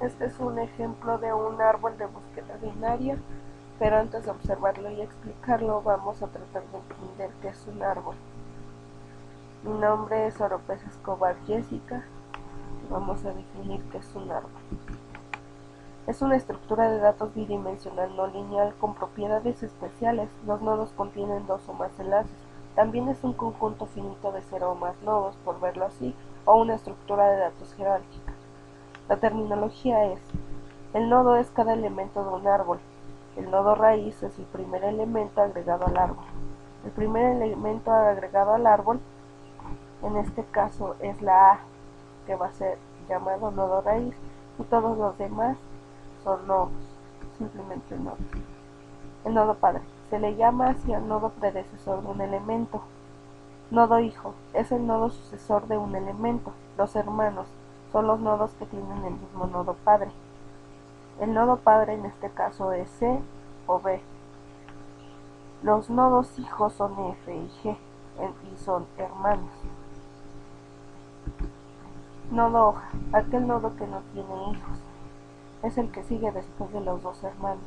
Este es un ejemplo de un árbol de búsqueda binaria, pero antes de observarlo y explicarlo vamos a tratar de entender qué es un árbol. Mi nombre es Oropesa Escobar Jessica y vamos a definir qué es un árbol. Es una estructura de datos bidimensional no lineal con propiedades especiales. Los nodos contienen dos o más enlaces. También es un conjunto finito de 0 o más nodos, por verlo así, o una estructura de datos jerárquica. La terminología es: el nodo es cada elemento de un árbol. El nodo raíz es el primer elemento agregado al árbol. El primer elemento agregado al árbol, en este caso, es la A, que va a ser llamado nodo raíz, y todos los demás son nodos, simplemente nodos. El nodo padre se le llama así al nodo predecesor de un elemento. Nodo hijo es el nodo sucesor de un elemento. Los hermanos son los nodos que tienen el mismo nodo padre. El nodo padre en este caso es C o B. Los nodos hijos son F y G y son hermanos. Nodo hoja, aquel nodo que no tiene hijos, es el que sigue después de los dos hermanos.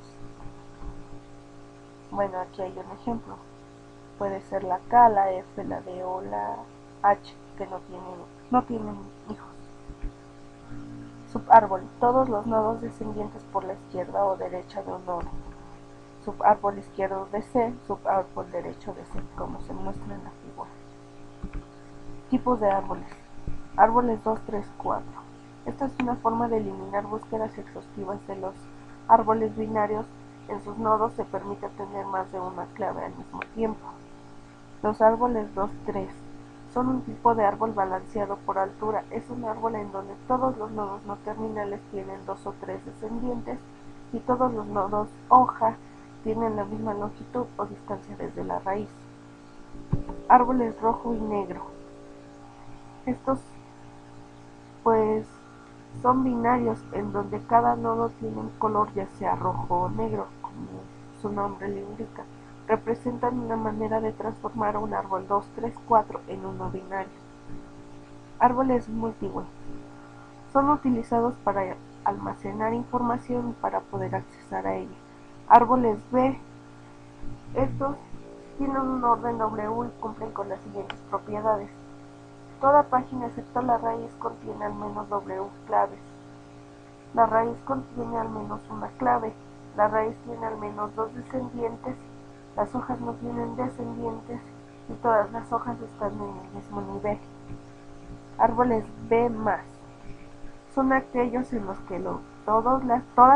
Bueno, aquí hay un ejemplo. Puede ser la K, la F, la D o la H, que no tienen hijos. Subárbol, todos los nodos descendientes por la izquierda o derecha de un nodo. Subárbol izquierdo de C, subárbol derecho de C, como se muestra en la figura. Tipos de árboles. Árboles 2, 3, 4. Esta es una forma de eliminar búsquedas exhaustivas de los árboles binarios. En sus nodos se permite tener más de una clave al mismo tiempo. Los árboles 2, 3 son un tipo de árbol balanceado por altura. Es un árbol en donde todos los nodos no terminales tienen 2 o 3 descendientes y todos los nodos hoja tienen la misma longitud o distancia desde la raíz. Árboles rojo y negro. Estos pues son binarios en donde cada nodo tiene un color ya sea rojo o negro, como su nombre le indica. Representan una manera de transformar un árbol 2, 3, 4 en uno binario. Árboles multiway son utilizados para almacenar información y para poder accesar a ella. Árboles B, estos tienen un orden W y cumplen con las siguientes propiedades. Toda página excepto la raíz contiene al menos W claves. La raíz contiene al menos una clave. La raíz tiene al menos dos descendientes. Las hojas no tienen descendientes y todas las hojas están en el mismo nivel. Árboles B+. Son aquellos en los que todas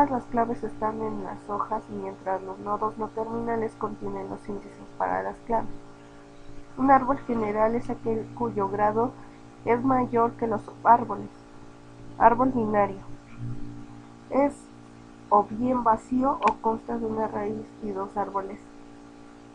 las claves están en las hojas, mientras los nodos no terminales contienen los índices para las claves. Un árbol general es aquel cuyo grado es mayor que los subárboles. Árbol binario es o bien vacío o consta de una raíz y dos árboles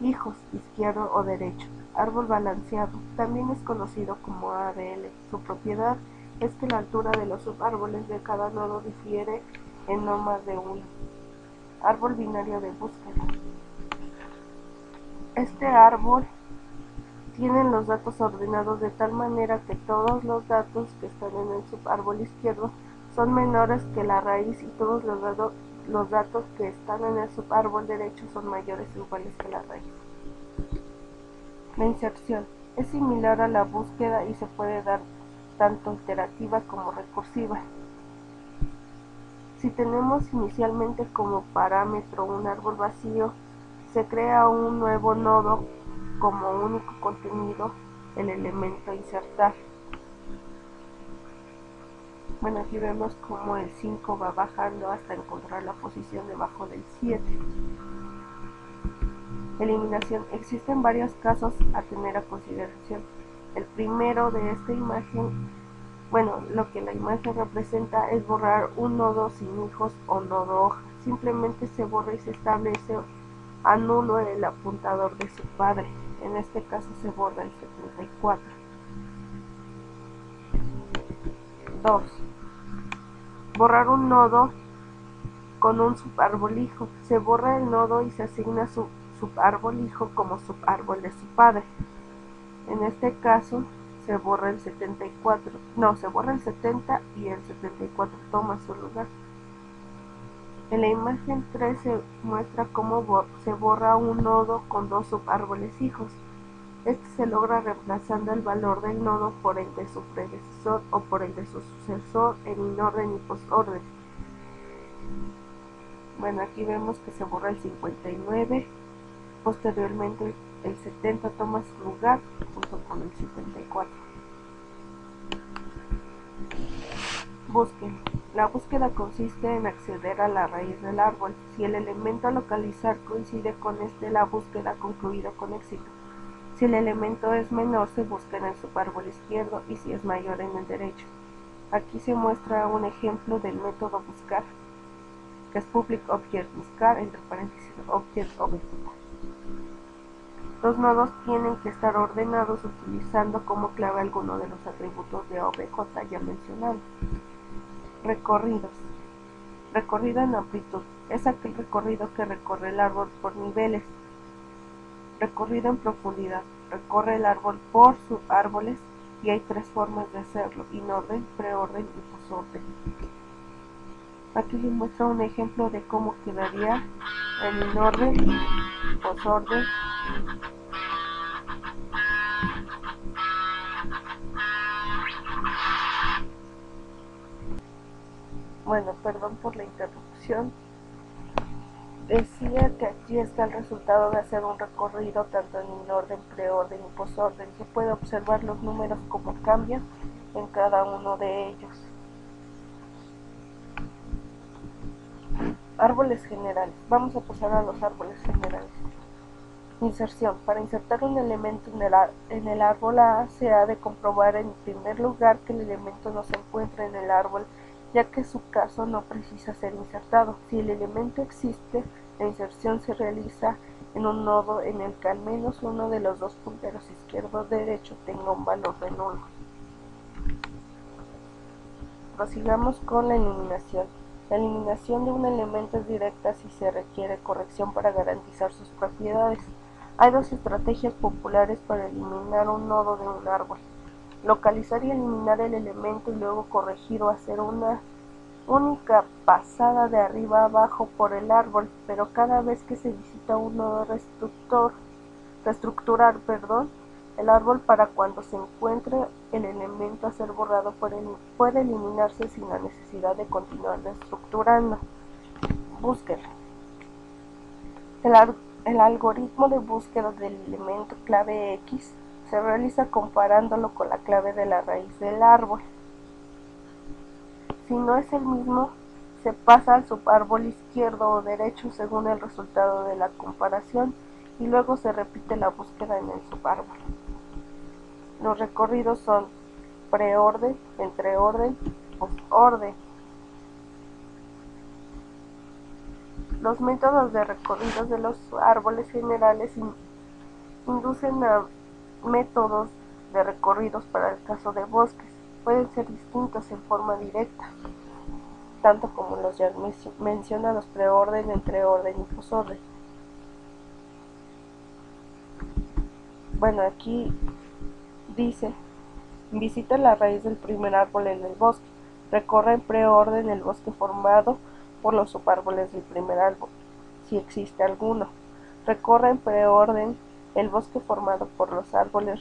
hijos, izquierdo o derecho. Árbol balanceado también es conocido como ABL. Su propiedad es que la altura de los subárboles de cada nodo difiere en no más de uno. Árbol binario de búsqueda. Este árbol tiene los datos ordenados de tal manera que todos los datos que están en el subárbol izquierdo son menores que la raíz y todos los datos que están en el subárbol derecho son mayores o iguales que la raíz. La inserción es similar a la búsqueda y se puede dar tanto iterativa como recursiva. Si tenemos inicialmente como parámetro un árbol vacío, se crea un nuevo nodo como único contenido el elemento insertar. Bueno, aquí vemos como el 5 va bajando hasta encontrar la posición debajo del 7. Eliminación. Existen varios casos a tener a consideración. El primero de esta imagen, lo que la imagen representa es borrar un nodo sin hijos o nodo hoja. Simplemente se borra y se establece a nulo el apuntador de su padre. En este caso se borra el 74. 2. Borrar un nodo con un subárbol hijo. Se borra el nodo y se asigna su subárbol hijo como subárbol de su padre. En este caso se borra el 74. No, se borra el 70 y el 74 toma su lugar. En la imagen 3 se muestra cómo se borra un nodo con dos subárboles hijos. Este se logra reemplazando el valor del nodo por el de su predecesor o por el de su sucesor en inorden y posorden. Bueno, aquí vemos que se borra el 59, posteriormente el 70 toma su lugar junto con el 74. Búsqueda. La búsqueda consiste en acceder a la raíz del árbol. Si el elemento a localizar coincide con este, la búsqueda ha concluido con éxito. Si el elemento es menor, se busca en el subárbol izquierdo y si es mayor, en el derecho. Aquí se muestra un ejemplo del método buscar, que es public object buscar, entre paréntesis object obj. Los nodos tienen que estar ordenados utilizando como clave alguno de los atributos de obj ya mencionados. Recorridos. Recorrido en amplitud. Es aquel recorrido que recorre el árbol por niveles. Recorrido en profundidad. Recorre el árbol por subárboles y hay tres formas de hacerlo: inorden, preorden y posorden. Aquí les muestra un ejemplo de cómo quedaría en inorden, posorden. Bueno, perdón por la interrupción. Decía que aquí está el resultado de hacer un recorrido tanto en inorden, preorden y posorden. Se puede observar los números como cambian en cada uno de ellos. Árboles generales. Vamos a pasar a los árboles generales. Inserción. Para insertar un elemento en el árbol A, se ha de comprobar en primer lugar que el elemento no se encuentra en el árbol, ya que su caso no precisa ser insertado. Si el elemento existe, la inserción se realiza en un nodo en el que al menos uno de los dos punteros izquierdo o derecho tenga un valor de nulo. Prosigamos con la eliminación. La eliminación de un elemento es directa si se requiere corrección para garantizar sus propiedades. Hay dos estrategias populares para eliminar un nodo de un árbol: localizar y eliminar el elemento y luego corregir o hacer una única pasada de arriba a abajo por el árbol, pero cada vez que se visita un nodo reestructurar el árbol para cuando se encuentre el elemento a ser borrado puede eliminarse sin la necesidad de continuar reestructurando. Búsqueda. El algoritmo de búsqueda del elemento clave X se realiza comparándolo con la clave de la raíz del árbol. Si no es el mismo, se pasa al subárbol izquierdo o derecho según el resultado de la comparación y luego se repite la búsqueda en el subárbol. Los recorridos son preorden, entreorden, posorden. Los métodos de recorridos de los árboles generales inducen a métodos de recorridos para el caso de bosques. Pueden ser distintos en forma directa, tanto como los ya mencionados: preorden, entreorden y posorden. Bueno, aquí dice: visita la raíz del primer árbol en el bosque. Recorre en preorden el bosque formado por los subárboles del primer árbol, si existe alguno. Recorre en preorden el bosque formado por los árboles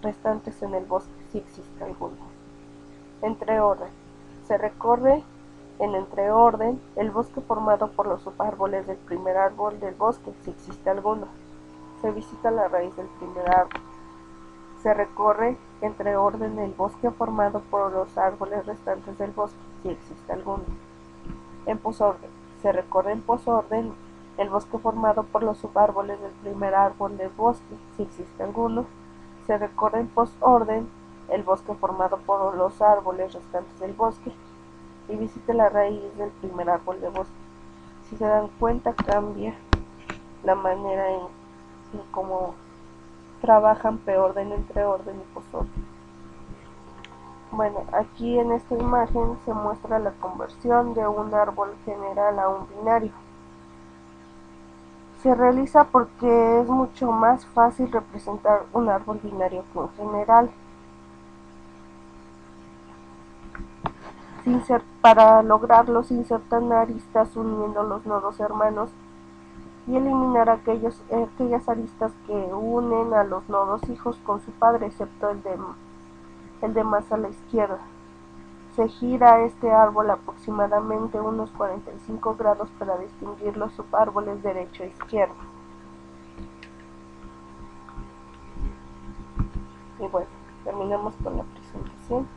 restantes en el bosque, si existe alguno. Entreorden. Se recorre en entreorden el bosque formado por los subárboles del primer árbol del bosque, si existe alguno. Se visita la raíz del primer árbol. Se recorre entre orden el bosque formado por los árboles restantes del bosque, si existe alguno. En posorden. Se recorre en posorden el bosque formado por los subárboles del primer árbol del bosque, si existe alguno. Se recorre en posorden el bosque formado por los árboles restantes del bosque y visite la raíz del primer árbol del bosque. Si se dan cuenta, cambia la manera en cómo trabajan preorden, entreorden y posorden. Bueno, aquí en esta imagen se muestra la conversión de un árbol general a un binario. Se realiza porque es mucho más fácil representar un árbol binario que un general. Para lograrlo se insertan aristas uniendo los nodos hermanos y eliminar aquellas aristas que unen a los nodos hijos con su padre, excepto el de más a la izquierda. Se gira este árbol aproximadamente unos 45 grados para distinguir los subárboles derecho e izquierdo. Y bueno, terminamos con la presentación.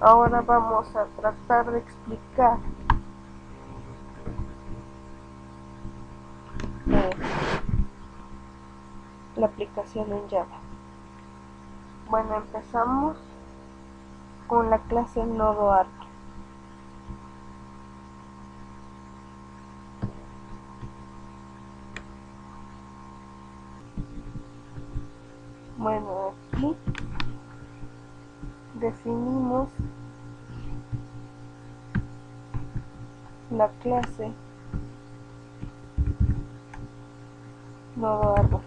Ahora vamos a tratar de explicar la aplicación en Java. Bueno, empezamos con la clase nodo árbol. Bueno, aquí definimos la clase nodo árbol.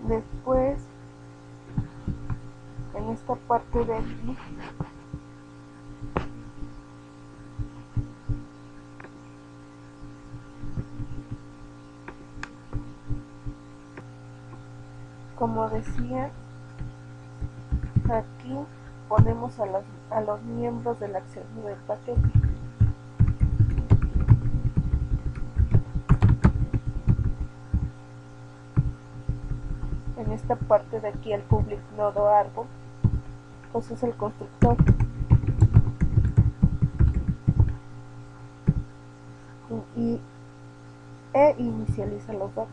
Después, en esta parte de aquí, como decía, aquí ponemos a los miembros del acceso del paquete. En esta parte de aquí el public nodo árbol, pues es el constructor. E inicializa los datos.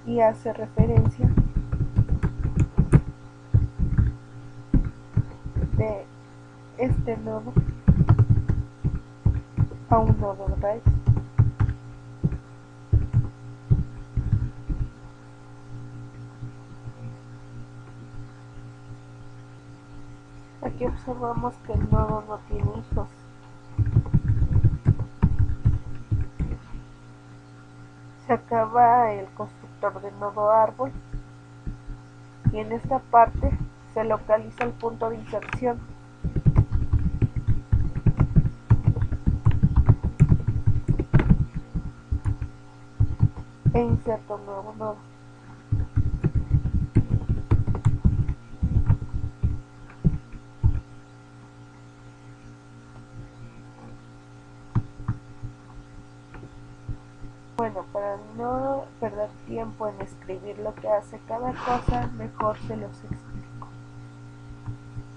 Y hace referencia de este nodo a un nodo de raíz. Aquí observamos que el nodo no tiene hijos. Se acaba el constructor del nodo árbol y en esta parte se localiza el punto de inserción. E inserta un nuevo nodo. Bueno, para no perder tiempo en escribir lo que hace cada cosa, mejor se los explico.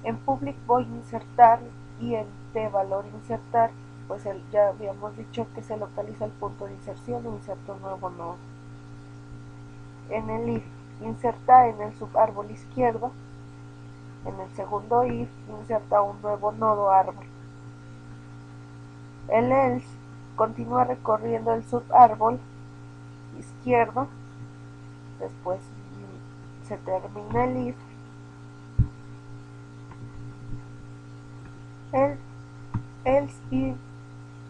En public voy a insertar y en valor insertar, pues ya habíamos dicho que se localiza el punto de inserción e inserta un nuevo nodo. En el if inserta en el subárbol izquierdo, en el segundo if inserta un nuevo nodo árbol. El else continúa recorriendo el subárbol izquierdo, después se termina el if. El else if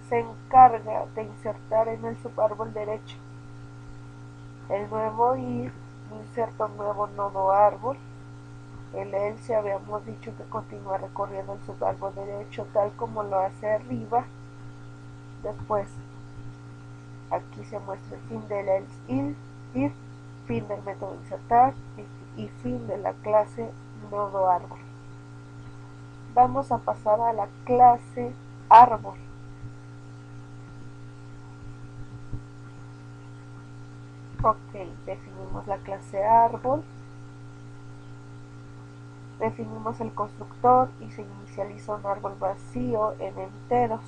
se encarga de insertar en el subárbol derecho. El nuevo if inserta un nuevo nodo árbol. El else habíamos dicho que continúa recorriendo el subárbol derecho tal como lo hace arriba. Después aquí se muestra el fin del else if, fin del método insertar y fin de la clase nodo árbol. Vamos a pasar a la clase árbol. Ok, definimos la clase árbol, definimos el constructor y se inicializa un árbol vacío en enteros.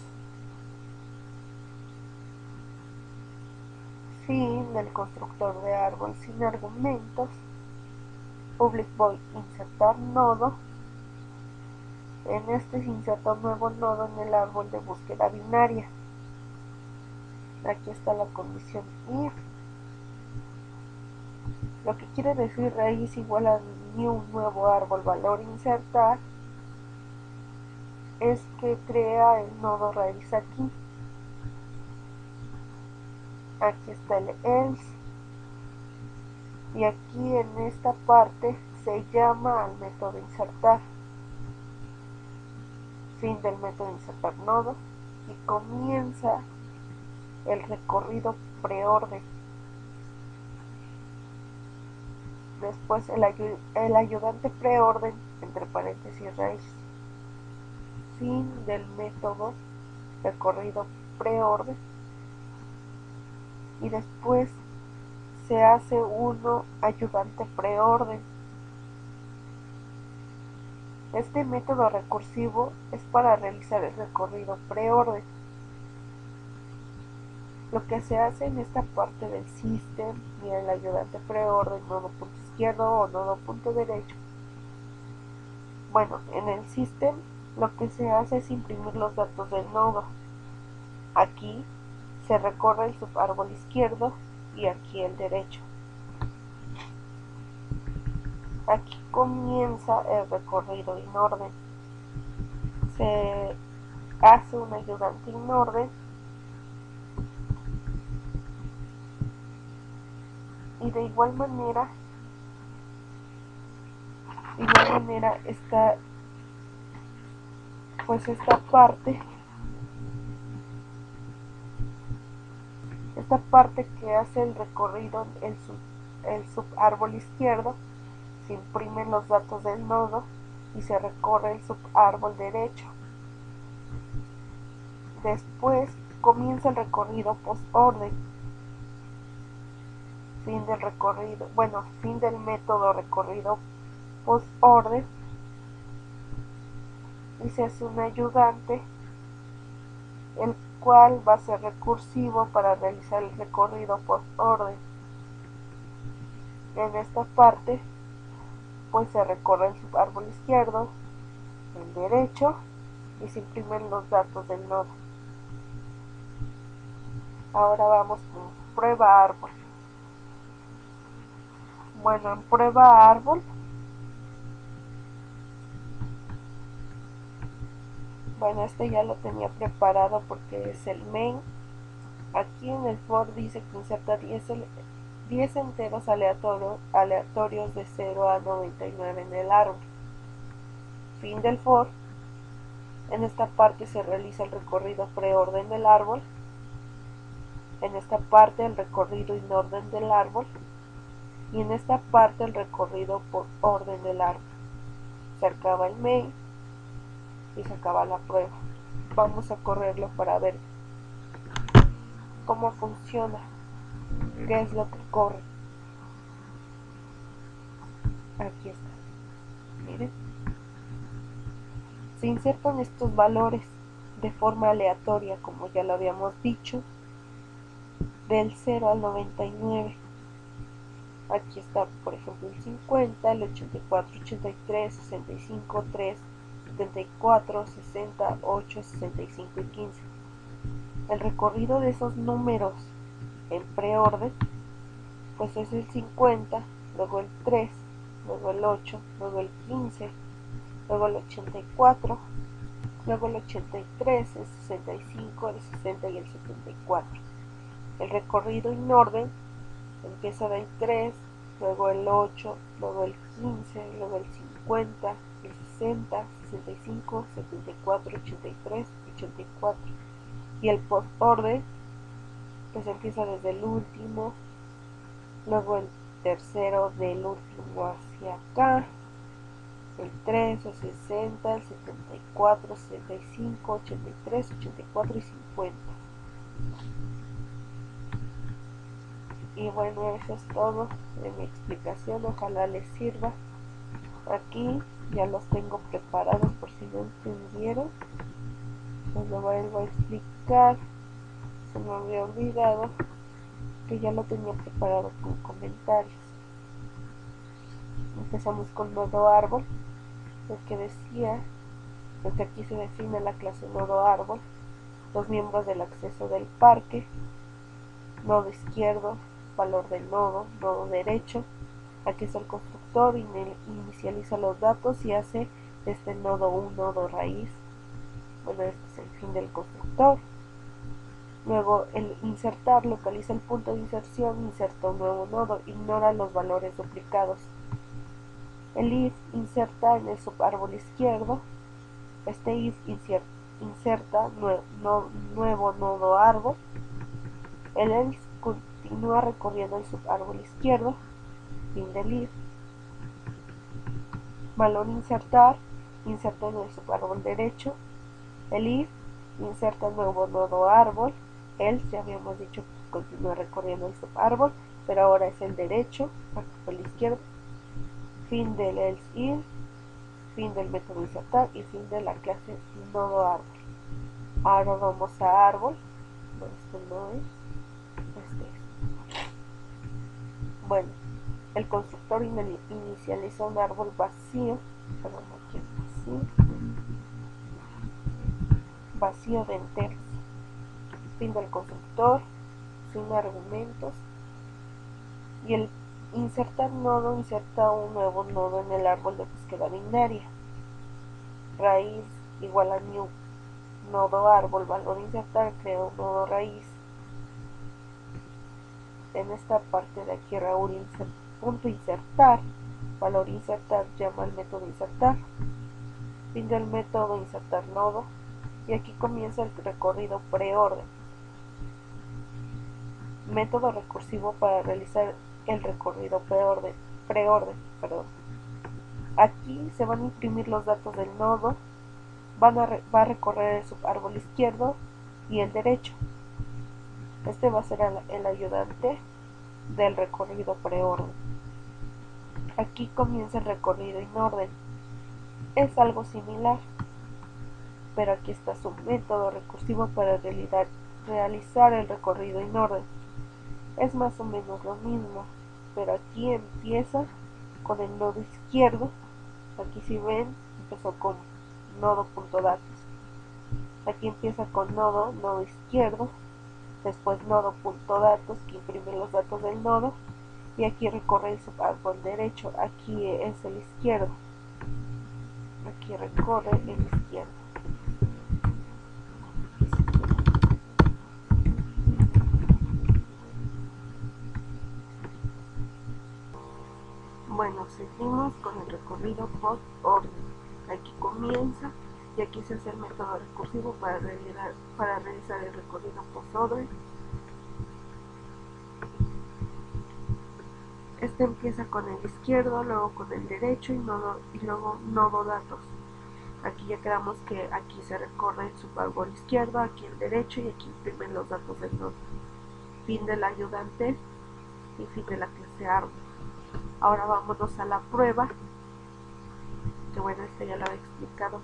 Fin del constructor de árbol sin argumentos. Public void insertar nodo. En este se inserta un nuevo nodo en el árbol de búsqueda binaria. Aquí está la condición if, lo que quiere decir raíz igual a new nuevo árbol valor insertar, es que crea el nodo raíz aquí. Aquí está el else y aquí en esta parte se llama al método insertar. Fin del método insertar nodo y comienza el recorrido preorden. Después el ayudante preorden entre paréntesis raíz. Fin del método recorrido preorden y después se hace uno ayudante preorden. Este método recursivo es para realizar el recorrido preorden. Lo que se hace en esta parte del system y el ayudante preorden, nodo punto izquierdo o nodo punto derecho. Bueno, en el system lo que se hace es imprimir los datos del nodo. Aquí se recorre el subárbol izquierdo y aquí el derecho. Aquí comienza el recorrido inorden. Se hace un ayudante inorden y de igual manera está pues esta parte que hace el recorrido, el subárbol izquierdo, se imprimen los datos del nodo y se recorre el subárbol derecho. Después comienza el recorrido postorden. Fin del método recorrido postorden y se hace un ayudante el cual va a ser recursivo para realizar el recorrido postorden. En esta parte pues se recorre el subárbol izquierdo, el derecho y se imprimen los datos del nodo. Ahora vamos con prueba árbol. Bueno, en prueba árbol, bueno, este ya lo tenía preparado porque es el main. Aquí en el for dice que inserta 10 enteros aleatorios de 0 a 99 en el árbol. Fin del for. En esta parte se realiza el recorrido preorden del árbol. En esta parte el recorrido inorden del árbol. Y en esta parte el recorrido por orden del árbol. Se acaba el main y se acaba la prueba. Vamos a correrlo para ver cómo funciona, qué es lo que corre. Aquí está, miren. Se insertan estos valores de forma aleatoria, como ya lo habíamos dicho, del 0 al 99. Aquí está, por ejemplo, el 50, el 84, 83, 65, 3, 74, 60, 8, 65 y 15. El recorrido de esos números en preorden pues es el 50, luego el 3, luego el 8, luego el 15, luego el 84, luego el 83, el 65, el 60 y el 74. El recorrido en orden empieza del 3, luego el 8, luego el 15, luego el 50, el 60, 65, 74, 83, 84. Y el postorden pues empieza desde el último, luego el tercero del último hacia acá, el 3, el 60, el 74, 65, 83, 84 y 50. Y bueno, eso es todo de mi explicación, ojalá les sirva. Aquí ya los tengo preparados por si no entendieron. Les lo vuelvo a explicar, se me había olvidado que ya lo tenía preparado con comentarios. Empezamos con nodo árbol, el que decía, desde aquí se define la clase nodo árbol, los miembros del acceso del parque, nodo izquierdo, valor del nodo, nodo derecho, aquí está el constructor, inicializa los datos y hace de este nodo un nodo raíz, Bueno, este es el fin del constructor. Luego el insertar localiza el punto de inserción, inserta un nuevo nodo, ignora los valores duplicados. El if inserta en el subárbol izquierdo. Este if inserta nuevo nodo árbol. El else continúa recorriendo el subárbol izquierdo. Fin del if. Valor insertar, inserta en el subárbol derecho. El if inserta nuevo nodo árbol. Else, ya habíamos dicho que continúa recorriendo el subárbol, pero ahora es el derecho, el izquierdo. Fin del else if, fin del método insertar y fin de la clase nodo árbol. Ahora vamos a árbol. No, este no es. Este es. Bueno, el constructor inicializa un árbol vacío. Perdón, aquí es vacío de enteros. Fin del constructor, sin argumentos. Y el insertar nodo inserta un nuevo nodo en el árbol de búsqueda binaria. Raíz igual a new nodo árbol, valor insertar, crea un nodo raíz. En esta parte de aquí Raúl punto insertar, valor insertar, llama al método insertar. Fin del método insertar nodo. Y aquí comienza el recorrido preorden. Método recursivo para realizar el recorrido preorden. Aquí se van a imprimir los datos del nodo, va a recorrer el subárbol izquierdo y el derecho. Este va a ser el ayudante del recorrido preorden. Aquí comienza el recorrido en orden. Es algo similar, pero aquí está su método recursivo para realizar el recorrido en orden. Es más o menos lo mismo, pero aquí empieza con el nodo izquierdo. Aquí si ven, empezó con nodo.datos. Aquí empieza con nodo izquierdo, después nodo.datos que imprime los datos del nodo, y aquí recorre el subárbol derecho. Aquí es el izquierdo, aquí recorre el izquierdo. Bueno, seguimos con el recorrido post-orden. Aquí comienza y aquí se hace el método recursivo para realizar el recorrido post-orden. Este empieza con el izquierdo, luego con el derecho y luego nodo datos. Aquí ya quedamos que aquí se recorre el subárbol izquierdo, aquí el derecho y aquí imprimen los datos del nodo. Fin del ayudante y fin de la clase árbol. Ahora vámonos a la prueba, que bueno, esta ya la había explicado,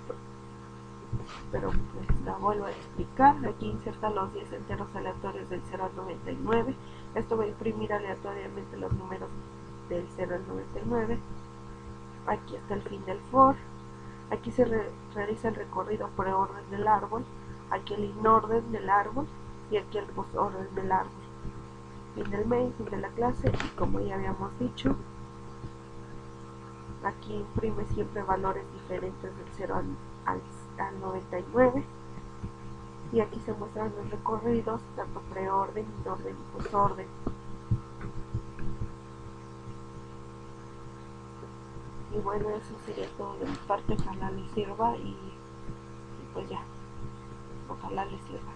pero pues la vuelvo a explicar. Aquí inserta los 10 enteros aleatorios del 0 al 99. Esto va a imprimir aleatoriamente los números del 0 al 99. Aquí está el fin del for. Aquí se realiza el recorrido por orden del árbol, aquí el inorden del árbol y aquí el postorden del árbol. Fin del main, fin de la clase, y como ya habíamos dicho, aquí imprime siempre valores diferentes del 0 al 99. Y aquí se muestran los recorridos, tanto preorden, inorden y postorden. Y bueno, eso sería todo de mi parte. Ojalá les sirva y pues ya, ojalá les sirva.